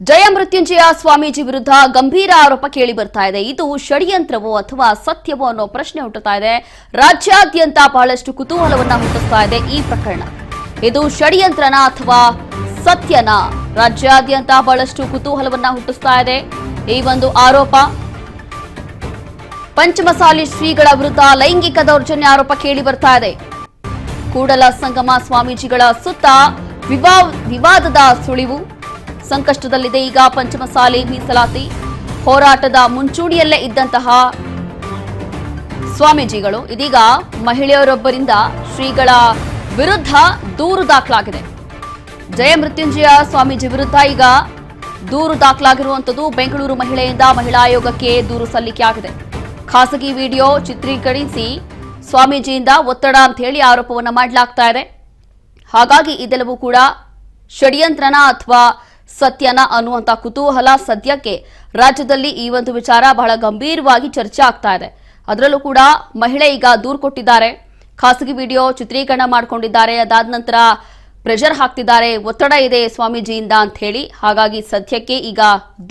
ಜಯ ಮೃತ್ಯುಂಜಯ ಸ್ವಾಮೀಜಿ ವಿರುದ್ಧ ಗಂಭೀರ ಆರೋಪ ಕೇಳಿ ಬರ್ತಾ ಇದೆ. ಇದು ಷಡ್ಯಂತ್ರವೋ ಅಥವಾ ಸತ್ಯವೋ ಅನ್ನೋ ಪ್ರಶ್ನೆ ಹುಟ್ಟುತ್ತಾ ಇದೆ. ರಾಜ್ಯಾದ್ಯಂತ ಬಹಳಷ್ಟು ಕುತೂಹಲವನ್ನ ಹುಟ್ಟಿಸ್ತಾ ಇದೆ ಈ ಪ್ರಕರಣ. ಇದು ಷಡ್ಯಂತ್ರನ ಅಥವಾ ಸತ್ಯನ? ರಾಜ್ಯಾದ್ಯಂತ ಬಹಳಷ್ಟು ಕುತೂಹಲವನ್ನ ಹುಟ್ಟಿಸ್ತಾ ಇದೆ ಈ ಒಂದು ಆರೋಪ. ಪಂಚಮಸಾಲಿ ಶ್ರೀಗಳ ವಿರುದ್ಧ ಲೈಂಗಿಕ ದೌರ್ಜನ್ಯ ಆರೋಪ ಕೇಳಿ ಬರ್ತಾ ಇದೆ. ಕೂಡಲ ಸಂಗಮ ಸ್ವಾಮೀಜಿಗಳ ಸುತ್ತ ವಿವಾದದ ಸುಳಿವು. ಸಂಕಷ್ಟದಲ್ಲಿದೆ ಈಗ ಪಂಚಮಸಾಲಿ ಮೀಸಲಾತಿ ಹೋರಾಟದ ಮುಂಚೂಣಿಯಲ್ಲೇ ಇದ್ದಂತಹ ಸ್ವಾಮೀಜಿಗಳು ಇದೀಗ ಮಹಿಳೆಯರೊಬ್ಬರಿಂದ ಶ್ರೀಗಳ ವಿರುದ್ಧ ದೂರು ದಾಖಲಾಗಿದೆ. ಜಯ ಮೃತ್ಯುಂಜಯ ಸ್ವಾಮೀಜಿ ವಿರುದ್ಧ ಈಗ ದೂರು ದಾಖಲಾಗಿರುವಂತದ್ದು. ಬೆಂಗಳೂರು ಮಹಿಳೆಯಿಂದ ಮಹಿಳಾ ಆಯೋಗಕ್ಕೆ ದೂರು ಸಲ್ಲಿಕೆಯಾಗಿದೆ. ಖಾಸಗಿ ವಿಡಿಯೋ ಚಿತ್ರೀಕರಿಸಿ ಸ್ವಾಮೀಜಿಯಿಂದ ಒತ್ತಡ ಅಂತ ಹೇಳಿ ಆರೋಪವನ್ನ ಮಾಡಲಾಗ್ತಾ ಇದೆ. ಹಾಗಾಗಿ ಇದೆಲ್ಲವೂ ಕೂಡ ಷಡ್ಯಂತ್ರನ ಅಥವಾ ಸತ್ಯನ ಅನ್ನುವಂತ ಕುತೂಹಲ ಸದ್ಯಕ್ಕೆ ರಾಜ್ಯದಲ್ಲಿ ಈ ಒಂದು ವಿಚಾರ ಬಹಳ ಗಂಭೀರವಾಗಿ ಚರ್ಚೆ ಆಗ್ತಾ ಇದೆ. ಅದರಲ್ಲೂ ಕೂಡ ಮಹಿಳೆ ಈಗ ದೂರು ಕೊಟ್ಟಿದ್ದಾರೆ. ಖಾಸಗಿ ವಿಡಿಯೋ ಚಿತ್ರೀಕರಣ ಮಾಡಿಕೊಂಡಿದ್ದಾರೆ. ಅದಾದ ನಂತರ ಪ್ರೆಷರ್ ಹಾಕ್ತಿದ್ದಾರೆ, ಒತ್ತಡ ಇದೆ ಸ್ವಾಮೀಜಿಯಿಂದ ಅಂತ ಹೇಳಿ. ಹಾಗಾಗಿ ಸದ್ಯಕ್ಕೆ ಈಗ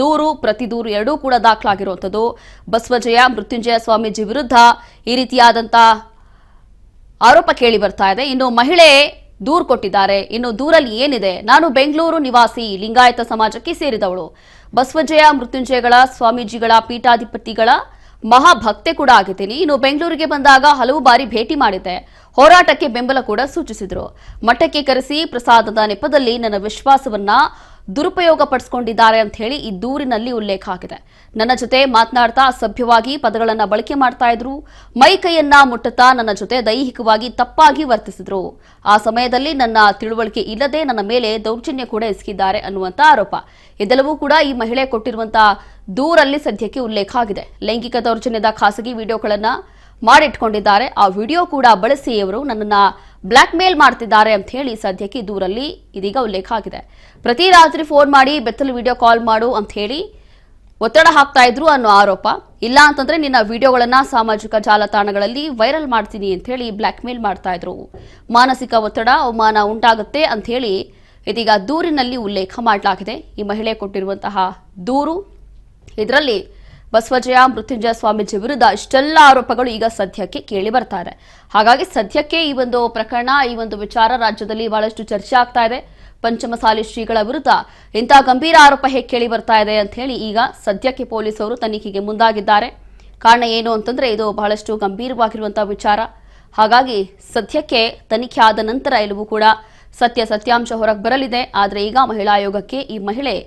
ದೂರು ಪ್ರತಿ ದೂರು ಎರಡೂ ಕೂಡ ದಾಖಲಾಗಿರುವಂಥದ್ದು. ಬಸವಜಯ ಮೃತ್ಯುಂಜಯ ಸ್ವಾಮೀಜಿ ವಿರುದ್ಧ ಈ ರೀತಿಯಾದಂಥ ಆರೋಪ ಕೇಳಿ ಬರ್ತಾ ಇದೆ. ಇನ್ನು ಮಹಿಳೆ ದೂರು ಕೊಟ್ಟಿದ್ದಾರೆ. ಇನ್ನು ದೂರಲ್ಲಿ ಏನಿದೆ? ನಾನು ಬೆಂಗಳೂರು ನಿವಾಸಿ, ಲಿಂಗಾಯತ ಸಮಾಜಕ್ಕೆ ಸೇರಿದವಳು, ಬಸವಜಯ ಮೃತ್ಯುಂಜಯಗಳ ಸ್ವಾಮೀಜಿಗಳ ಪೀಠಾಧಿಪತಿಗಳ ಮಹಾಭಕ್ತೆ ಕೂಡ ಆಗಿದ್ದೀನಿ. ಇನ್ನು ಬೆಂಗಳೂರಿಗೆ ಬಂದಾಗ ಹಲವು ಬಾರಿ ಭೇಟಿ ಮಾಡಿದ್ದೆ. ಹೋರಾಟಕ್ಕೆ ಬೆಂಬಲ ಕೂಡ ಸೂಚಿಸಿದ್ರು. ಮಠಕ್ಕೆ ಕರೆಸಿ ಪ್ರಸಾದದ ನೆಪದಲ್ಲಿ ನನ್ನ ವಿಶ್ವಾಸವನ್ನ ದುರುಪಯೋಗ ಪಡಿಸಿಕೊಂಡಿದ್ದಾರೆ ಅಂತ ಹೇಳಿ ಈ ದೂರಿನಲ್ಲಿ ಉಲ್ಲೇಖ ಆಗಿದೆ. ನನ್ನ ಜೊತೆ ಮಾತನಾಡ್ತಾ ಅಸಭ್ಯವಾಗಿ ಪದಗಳನ್ನ ಬಳಕೆ ಮಾಡ್ತಾ ಇದ್ರು. ಮೈ ಕೈಯನ್ನ ಮುಟ್ಟುತ್ತಾ ನನ್ನ ಜೊತೆ ದೈಹಿಕವಾಗಿ ತಪ್ಪಾಗಿ ವರ್ತಿಸಿದ್ರು. ಆ ಸಮಯದಲ್ಲಿ ನನ್ನ ತಿಳುವಳಿಕೆ ಇಲ್ಲದೆ ನನ್ನ ಮೇಲೆ ದೌರ್ಜನ್ಯ ಕೂಡ ಎಸಗಿದ್ದಾರೆ ಅನ್ನುವಂತ ಆರೋಪ. ಇದೆಲ್ಲವೂ ಕೂಡ ಈ ಮಹಿಳೆ ಕೊಟ್ಟಿರುವಂತಹ ದೂರಲ್ಲಿ ಸದ್ಯಕ್ಕೆ ಉಲ್ಲೇಖ ಆಗಿದೆ. ಲೈಂಗಿಕ ದೌರ್ಜನ್ಯದ ಖಾಸಗಿ ವಿಡಿಯೋಗಳನ್ನ ಮಾಡಿಟ್ಕೊಂಡಿದ್ದಾರೆ. ಆ ವಿಡಿಯೋ ಕೂಡ ಬಳಸಿ ಇವರು ನನ್ನನ್ನ ಬ್ಲಾಕ್ ಮೇಲ್ ಮಾಡ್ತಿದ್ದಾರೆ ಅಂತ ಹೇಳಿ ಸದ್ಯಕ್ಕೆ ದೂರಲ್ಲಿ ಇದೀಗ ಉಲ್ಲೇಖ ಆಗಿದೆ. ಪ್ರತಿ ರಾತ್ರಿ ಫೋನ್ ಮಾಡಿ ಬೆತ್ತಲು ವಿಡಿಯೋ ಕಾಲ್ ಮಾಡು ಅಂತ ಹೇಳಿ ಒತ್ತಡ ಹಾಕ್ತಾ ಇದ್ರು ಅನ್ನೋ ಆರೋಪ. ಇಲ್ಲ ಅಂತಂದ್ರೆ ನಿನ್ನ ವಿಡಿಯೋಗಳನ್ನ ಸಾಮಾಜಿಕ ಜಾಲತಾಣಗಳಲ್ಲಿ ವೈರಲ್ ಮಾಡ್ತೀನಿ ಅಂತ ಹೇಳಿ ಬ್ಲಾಕ್ ಮೇಲ್ ಮಾಡ್ತಾ ಇದ್ರು. ಮಾನಸಿಕ ಒತ್ತಡ ಅವಮಾನ ಉಂಟಾಗುತ್ತೆ ಅಂತ ಹೇಳಿ ಇದೀಗ ದೂರಿನಲ್ಲಿ ಉಲ್ಲೇಖ ಮಾಡಲಾಗಿದೆ. ಈ ಮಹಿಳೆ ಕೊಟ್ಟಿರುವಂತಹ ದೂರು. ಇದರಲ್ಲಿ ಬಸವಜಯ ಮೃತ್ಯುಂಜಯ ಸ್ವಾಮೀಜಿ ವಿರುದ್ಧ ಇಷ್ಟೆಲ್ಲ ಆರೋಪಗಳು ಈಗ ಸದ್ಯಕ್ಕೆ ಕೇಳಿ ಬರ್ತಾ ಇದೆ. ಹಾಗಾಗಿ ಸದ್ಯಕ್ಕೆ ಈ ಒಂದು ಪ್ರಕರಣ, ಈ ಒಂದು ವಿಚಾರ ರಾಜ್ಯದಲ್ಲಿ ಬಹಳಷ್ಟು ಚರ್ಚೆ ಆಗ್ತಾ ಇದೆ. ಪಂಚಮಸಾಲಿ ಶ್ರೀಗಳ ವಿರುದ್ಧ ಇಂತಹ ಗಂಭೀರ ಆರೋಪ ಹೇಗೆ ಕೇಳಿ ಬರ್ತಾ ಇದೆ ಅಂತ ಹೇಳಿ ಈಗ ಸದ್ಯಕ್ಕೆ ಪೊಲೀಸರು ತನಿಖೆಗೆ ಮುಂದಾಗಿದ್ದಾರೆ. ಕಾರಣ ಏನು ಅಂತಂದ್ರೆ ಇದು ಬಹಳಷ್ಟು ಗಂಭೀರವಾಗಿರುವಂತಹ ವಿಚಾರ. ಹಾಗಾಗಿ ಸದ್ಯಕ್ಕೆ ತನಿಖೆ ಆದ ನಂತರ ಎಲ್ಲವೂ ಕೂಡ ಸತ್ಯಾಂಶ ಹೊರಗೆ ಬರಲಿದೆ. ಆದರೆ ಈಗ ಮಹಿಳಾ ಆಯೋಗಕ್ಕೆ ಈ ಮಹಿಳೆ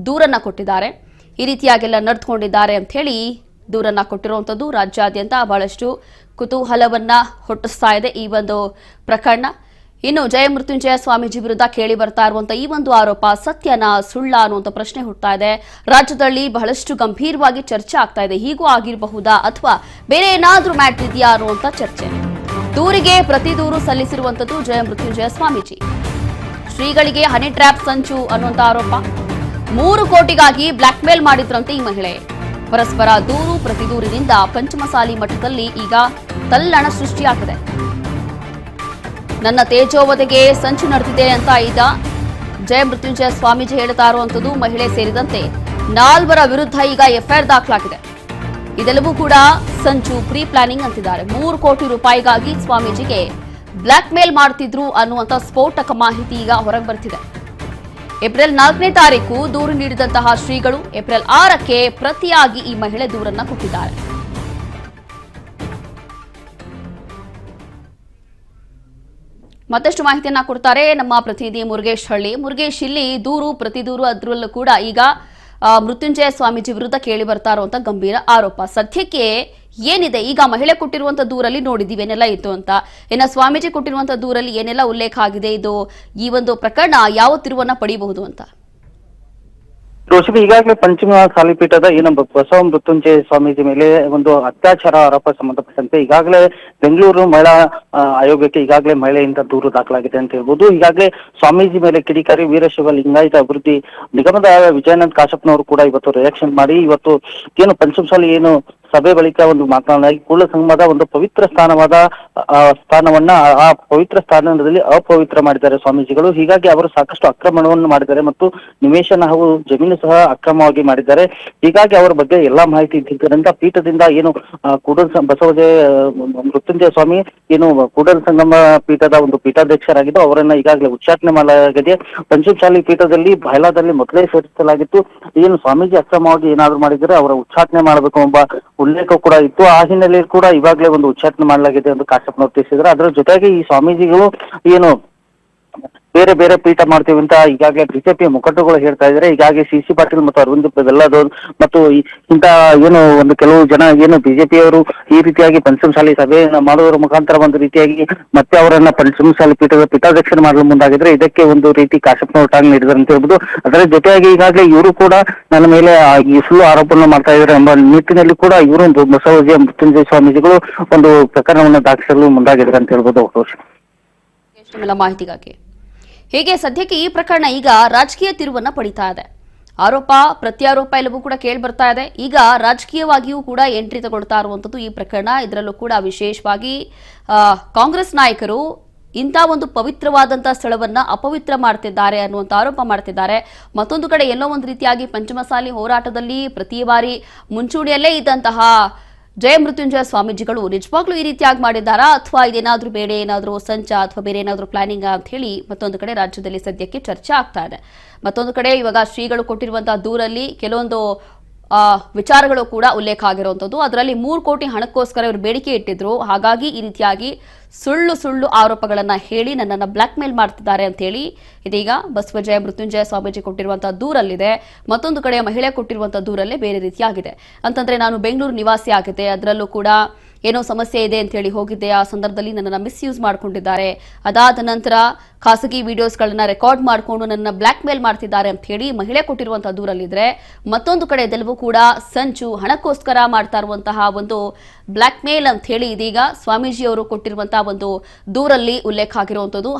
ದೂರನ್ನ ಕೊಟ್ಟಿದ್ದಾರೆ. ಈ ರೀತಿಯಾಗೆಲ್ಲ ನಡೆದುಕೊಂಡಿದ್ದಾರೆ ಅಂತ ಹೇಳಿ ದೂರನ್ನ ಕೊಟ್ಟಿರುವಂಥದ್ದು. ರಾಜ್ಯಾದ್ಯಂತ ಬಹಳಷ್ಟು ಕುತೂಹಲವನ್ನ ಹುಟ್ಟಿಸ್ತಾ ಇದೆ ಈ ಒಂದು ಪ್ರಕರಣ. ಇನ್ನು ಜಯ ಮೃತ್ಯುಂಜಯ ಸ್ವಾಮೀಜಿ ವಿರುದ್ಧ ಕೇಳಿ ಬರ್ತಾ ಇರುವಂತಹ ಈ ಒಂದು ಆರೋಪ ಸತ್ಯನ ಸುಳ್ಳ ಅನ್ನುವಂಥ ಪ್ರಶ್ನೆ ಹುಟ್ಟುತ್ತಾ ಇದೆ. ರಾಜ್ಯದಲ್ಲಿ ಬಹಳಷ್ಟು ಗಂಭೀರವಾಗಿ ಚರ್ಚೆ ಆಗ್ತಾ ಇದೆ. ಹೀಗೂ ಆಗಿರಬಹುದಾ ಅಥವಾ ಬೇರೆ ಏನಾದ್ರೂ ಮ್ಯಾಟರ್ ಇದೆಯಾ ಅನ್ನುವಂಥ ಚರ್ಚೆ. ದೂರಿಗೆ ಪ್ರತಿ ದೂರು ಸಲ್ಲಿಸಿರುವಂಥದ್ದು ಜಯ ಮೃತ್ಯುಂಜಯ ಸ್ವಾಮೀಜಿ. ಶ್ರೀಗಳಿಗೆ ಹನಿ ಟ್ರ್ಯಾಪ್ ಸಂಚು ಅನ್ನುವಂಥ ಆರೋಪ. 3 ಕೋಟಿಗಾಗಿ ಬ್ಲಾಕ್ ಮೇಲ್ ಮಾಡಿದ್ರಂತೆ ಈ ಮಹಿಳೆ. ಪರಸ್ಪರ ದೂರು ಪ್ರತಿ ದೂರಿನಿಂದ ಪಂಚಮಸಾಲಿ ಮಠದಲ್ಲಿ ಈಗ ತಲ್ಲಣ ಸೃಷ್ಟಿಯಾಗಿದೆ. ನನ್ನ ತೇಜೋವಧೆಗೆ ಸಂಚು ನಡೆದಿದೆ ಅಂತ ಈಗ ಜಯ ಮೃತ್ಯುಂಜಯ ಸ್ವಾಮೀಜಿ ಹೇಳ್ತಾ ಇರುವಂತದ್ದು. ಮಹಿಳೆ ಸೇರಿದಂತೆ 4 ವಿರುದ್ಧ ಈಗ ಎಫ್ಐಆರ್ ದಾಖಲಾಗಿದೆ. ಇದೆಲ್ಲವೂ ಕೂಡ ಸಂಚು, ಪ್ರೀ ಪ್ಲಾನಿಂಗ್ ಅಂತಿದ್ದಾರೆ. 3 ಕೋಟಿ ರೂಪಾಯಿಗಾಗಿ ಸ್ವಾಮೀಜಿಗೆ ಬ್ಲಾಕ್ ಮೇಲ್ ಮಾಡ್ತಿದ್ರು ಅನ್ನುವಂತ ಸ್ಫೋಟಕ ಮಾಹಿತಿ ಈಗ ಹೊರಗೆ ಬರ್ತಿದೆ. ಏಪ್ರಿಲ್ 4ನೇ ತಾರೀಕು ದೂರು ನೀಡಿದಂತಹ ಶ್ರೀಗಳು ಏಪ್ರಿಲ್ 6ಕ್ಕೆ ಪ್ರತಿಯಾಗಿ ಈ ಮಹಿಳೆ ದೂರನ್ನ ಕೊಟ್ಟಿದ್ದಾರೆ. ಮತ್ತಷ್ಟು ಮಾಹಿತಿಯನ್ನ ಕೊಡ್ತಾರೆ ನಮ್ಮ ಪ್ರತಿನಿಧಿ ಮುರುಗೇಶ್ ಹಳ್ಳಿ. ಮುರುಗೇಶ್, ಇಲ್ಲಿ ದೂರು ಪ್ರತಿ ದೂರು ಅದರಲ್ಲೂ ಕೂಡ ಈಗ ಮೃತ್ಯುಂಜಯ ಸ್ವಾಮೀಜಿ ವಿರುದ್ಧ ಕೇಳಿ ಬರ್ತಾ ಇರುವಂತ ಗಂಭೀರ ಆರೋಪ ಸದ್ಯಕ್ಕೆ ಏನಿದೆ? ಈಗ ಮಹಿಳೆ ಕೊಟ್ಟಿರುವಂತ ದೂರಲ್ಲಿ ನೋಡಿದೀವಿ ಏನೆಲ್ಲ ಇತ್ತು ಅಂತ. ಇನ್ನು ಸ್ವಾಮೀಜಿ ಕೊಟ್ಟಿರುವಂತ ದೂರಲ್ಲಿ ಏನೆಲ್ಲ ಉಲ್ಲೇಖ ಆಗಿದೆ? ಇದು ಈ ಒಂದು ಪ್ರಕರಣ ಯಾವ ತಿರುವನ್ನ ಪಡೆಯಬಹುದು ಅಂತ? ರೋಷಿಬಿ, ಈಗಾಗಲೇ ಪಂಚಮಸಾಲಿ ಪೀಠದ ಏನು ಬಸವ ಮೃತ್ಯುಂಜಯ ಸ್ವಾಮೀಜಿ ಮೇಲೆ ಒಂದು ಅತ್ಯಾಚಾರ ಆರೋಪ ಸಂಬಂಧಪಟ್ಟಂತೆ ಈಗಾಗಲೇ ಬೆಂಗಳೂರು ಮಹಿಳಾ ಆಯೋಗಕ್ಕೆ ಈಗಾಗಲೇ ಮಹಿಳೆಯಿಂದ ದೂರು ದಾಖಲಾಗಿದೆ ಅಂತ ಹೇಳ್ಬೋದು. ಈಗಾಗಲೇ ಸ್ವಾಮೀಜಿ ಮೇಲೆ ಕಿಡಿಕಾರಿ ವೀರಶೈವ ಲಿಂಗಾಯತ ಅಭಿವೃದ್ಧಿ ನಿಗಮದ ವಿಜಯಾನಂದ್ ಕಾಶಪ್ಪನವರು ಕೂಡ ಇವತ್ತು ರಿಯಾಕ್ಷನ್ ಮಾಡಿ ಇವತ್ತು ಏನು ಪಂಚಮಸಾಲಿ ಏನು ಸಭೆ ಬಳಿಕ ಒಂದು ಮಾತನಾಡಿ ಕೂಡಲ ಸಂಗಮದ ಒಂದು ಪವಿತ್ರ ಸ್ಥಾನವನ್ನ ಆ ಪವಿತ್ರ ಸ್ಥಾನದಲ್ಲಿ ಅಪವಿತ್ರ ಮಾಡಿದ್ದಾರೆ ಸ್ವಾಮೀಜಿಗಳು. ಹೀಗಾಗಿ ಅವರು ಸಾಕಷ್ಟು ಅಕ್ರಮಣವನ್ನು ಮಾಡಿದ್ದಾರೆ ಮತ್ತು ನಿವೇಶನ ಹಾಗೂ ಜಮೀನು ಸಹ ಅಕ್ರಮವಾಗಿ ಮಾಡಿದ್ದಾರೆ. ಹೀಗಾಗಿ ಅವರ ಬಗ್ಗೆ ಎಲ್ಲಾ ಮಾಹಿತಿ ಇದ್ದಿದ್ದರಿಂದ ಪೀಠದಿಂದ ಏನು ಮೃತ್ಯುಂಜಯ ಸ್ವಾಮಿ ಏನು ಕೂಡಲ ಸಂಗಮ ಪೀಠದ ಒಂದು ಪೀಠಾಧ್ಯಕ್ಷರಾಗಿದ್ದು ಅವರನ್ನ ಈಗಾಗಲೇ ಉಚ್ಚಾಟನೆ ಮಾಡಲಾಗಿದೆ. ಪಂಚಮಸಾಲಿ ಪೀಠದಲ್ಲಿ ಬಯಲಾದಲ್ಲಿ ಮೊದಲೇ ಸೇರಿಸಲಾಗಿತ್ತು. ಏನು ಸ್ವಾಮೀಜಿ ಅಕ್ರಮವಾಗಿ ಏನಾದ್ರು ಮಾಡಿದರೆ ಅವರ ಉಚ್ಚಾಟನೆ ಮಾಡಬೇಕು ಎಂಬ ಉಲ್ಲೇಖ ಕೂಡ ಇತ್ತು. ಆ ಹಿನ್ನೆಲೆಯಲ್ಲಿ ಕೂಡ ಇವಾಗಲೇ ಒಂದು ಉಚ್ಚಾಟನೆ ಮಾಡಲಾಗಿದೆ ಎಂದು ಕಾಶ್ಯಪ್ನವರು ತಿಳಿಸಿದ್ದಾರೆ. ಅದರ ಜೊತೆಗೆ ಈ ಸ್ವಾಮೀಜಿಗಳು ಏನು ಬೇರೆ ಬೇರೆ ಪೀಠ ಮಾಡ್ತೀವಿ ಅಂತ ಈಗಾಗಲೇ ಬಿಜೆಪಿಯ ಮುಖಂಡರುಗಳು ಹೇಳ್ತಾ ಇದ್ದಾರೆ. ಹೀಗಾಗಿ ಸಿ ಪಾಟೀಲ್ ಮತ್ತು ಅರವಿಂದ್ ಬೆಲ್ಲದವರು ಮತ್ತು ಇಂತ ಏನು ಒಂದು ಕೆಲವು ಜನ ಏನು ಬಿಜೆಪಿಯವರು ಈ ರೀತಿಯಾಗಿ ಪಂಚಮಸಾಲಿ ಸಭೆಯನ್ನು ಮಾಡುವುದರ ಮುಖಾಂತರ ಒಂದು ರೀತಿಯಾಗಿ ಮತ್ತೆ ಅವರನ್ನ ಪಂಚಮಸಾಲಿ ಪೀಠದ ಪೀಠಾಧ್ಯಕ್ಷರು ಮಾಡಲು ಮುಂದಾಗಿದ್ರೆ ಇದಕ್ಕೆ ಒಂದು ರೀತಿ ಕಾಶ್ಯಪ್ನವರು ಟಾಂಗ್ ನೀಡಿದ್ದಾರೆ ಅಂತ ಹೇಳ್ಬೋದು. ಅದರ ಜೊತೆಯಾಗಿ ಈಗಾಗಲೇ ಇವರು ಕೂಡ ನನ್ನ ಮೇಲೆ ಈ ಸುಳ್ಳು ಆರೋಪವನ್ನು ಮಾಡ್ತಾ ಇದ್ದಾರೆ ಎಂಬ ನಿಟ್ಟಿನಲ್ಲಿ ಕೂಡ ಇವರು ಬಸವಜಯ ಮೃತ್ಯುಂಜಯ ಸ್ವಾಮೀಜಿಗಳು ಒಂದು ಪ್ರಕರಣವನ್ನು ದಾಖಲಿಸಲು ಮುಂದಾಗಿದ್ದಾರೆ ಅಂತ ಹೇಳ್ಬೋದು. ಇಷ್ಟೆಲ್ಲ ಮಾಹಿತಿಗಾಗಿ ಹೀಗೆ ಸದ್ಯಕ್ಕೆ ಈ ಪ್ರಕರಣ ಈಗ ರಾಜಕೀಯ ತಿರುವನ್ನ ಪಡಿತಾ ಇದೆ. ಆರೋಪ ಪ್ರತ್ಯಾರೋಪ ಎಲ್ಲವೂ ಕೂಡ ಕೇಳಿ ಬರ್ತಾ ಇದೆ. ಈಗ ರಾಜಕೀಯವಾಗಿಯೂ ಕೂಡ ಎಂಟ್ರಿ ತಗೊಳ್ತಾ ಇರುವಂತದ್ದು ಈ ಪ್ರಕರಣ. ಇದರಲ್ಲೂ ಕೂಡ ವಿಶೇಷವಾಗಿ ಕಾಂಗ್ರೆಸ್ ನಾಯಕರು ಇಂಥ ಒಂದು ಪವಿತ್ರವಾದಂತಹ ಸ್ಥಳವನ್ನ ಅಪವಿತ್ರ ಮಾಡ್ತಿದ್ದಾರೆ ಅನ್ನುವಂಥ ಆರೋಪ ಮಾಡ್ತಿದ್ದಾರೆ. ಮತ್ತೊಂದು ಕಡೆ ಎಲ್ಲೋ ಒಂದು ರೀತಿಯಾಗಿ ಪಂಚಮಸಾಲಿ ಹೋರಾಟದಲ್ಲಿ ಪ್ರತಿ ಬಾರಿ ಮುಂಚೂಣಿಯಲ್ಲೇ ಇದ್ದಂತಹ ಜಯ ಮೃತ್ಯುಂಜಯ ಸ್ವಾಮೀಜಿಗಳು ನಿಜವಾಗ್ಲೂ ಈ ರೀತಿಯಾಗಿ ಮಾಡಿದ್ದಾರಾ ಅಥವಾ ಇದೇನಾದ್ರೂ ಬೇರೆ ಏನಾದರೂ ಸಂಚ ಅಥವಾ ಬೇರೆ ಏನಾದರೂ ಪ್ಲಾನಿಂಗ್ ಅಂತ ಹೇಳಿ ಮತ್ತೊಂದು ಕಡೆ ರಾಜ್ಯದಲ್ಲಿ ಸದ್ಯಕ್ಕೆ ಚರ್ಚೆ ಆಗ್ತಾ ಇದೆ. ಮತ್ತೊಂದು ಕಡೆ ಇವಾಗ ಶ್ರೀಗಳು ಕೊಟ್ಟಿರುವಂತಹ ದೂರಲ್ಲಿ ಕೆಲವೊಂದು ವಿಚಾರಗಳು ಕೂಡ ಉಲ್ಲೇಖ ಆಗಿರುವಂಥದ್ದು. ಅದರಲ್ಲಿ 3 ಕೋಟಿ ಹಣಕ್ಕೋಸ್ಕರ ಇವರು ಬೇಡಿಕೆ ಇಟ್ಟಿದ್ರು. ಹಾಗಾಗಿ ಈ ರೀತಿಯಾಗಿ ಸುಳ್ಳು ಆರೋಪಗಳನ್ನ ಹೇಳಿ ನನ್ನನ್ನು ಬ್ಲಾಕ್ ಮೇಲ್ ಮಾಡ್ತಿದ್ದಾರೆ ಅಂತ ಹೇಳಿ ಇದೀಗ ಬಸವಜಯ ಮೃತ್ಯುಂಜಯ ಸ್ವಾಮೀಜಿ ಕೊಟ್ಟಿರುವಂತಹ ದೂರಲ್ಲಿದೆ. ಮತ್ತೊಂದು ಕಡೆ ಮಹಿಳೆ ಕೊಟ್ಟಿರುವಂತಹ ದೂರಲ್ಲೇ ಬೇರೆ ರೀತಿಯಾಗಿದೆ. ಅಂತಂದ್ರೆ ನಾನು ಬೆಂಗಳೂರು ನಿವಾಸಿ ಆಗಿದೆ, ಅದರಲ್ಲೂ ಕೂಡ ಏನೋ ಸಮಸ್ಯೆ ಇದೆ ಅಂತ ಹೇಳಿ ಹೋಗಿದ್ದೆ. ಆ ಸಂದರ್ಭದಲ್ಲಿ ನನ್ನನ್ನು ಮಿಸ್ಯೂಸ್ ಮಾಡ್ಕೊಂಡಿದ್ದಾರೆ. ಅದಾದ ನಂತರ ಖಾಸಗಿ ವಿಡಿಯೋಸ್ಗಳನ್ನ ರೆಕಾರ್ಡ್ ಮಾಡಿಕೊಂಡು ನನ್ನ ಬ್ಲಾಕ್ ಮೇಲ್ ಮಾಡ್ತಿದ್ದಾರೆ ಅಂತ ಹೇಳಿ ಮಹಿಳೆ ಕೊಟ್ಟಿರುವಂತಹ ದೂರಲ್ಲಿದ್ರೆ, ಮತ್ತೊಂದು ಕಡೆ ಇದೆಲ್ಲವೂ ಕೂಡ ಸಂಚು, ಹಣಕ್ಕೋಸ್ಕರ ಮಾಡ್ತಾ ಇರುವಂತಹ ಒಂದು ಬ್ಲಾಕ್ ಮೇಲ್ ಅಂತ ಹೇಳಿ ಇದೀಗ ಸ್ವಾಮೀಜಿಯವರು ಕೊಟ್ಟಿರುವಂತಹ ಒಂದು ದೂರಲ್ಲಿ ಉಲ್ಲೇಖ ಆಗಿರುವಂಥದ್ದು.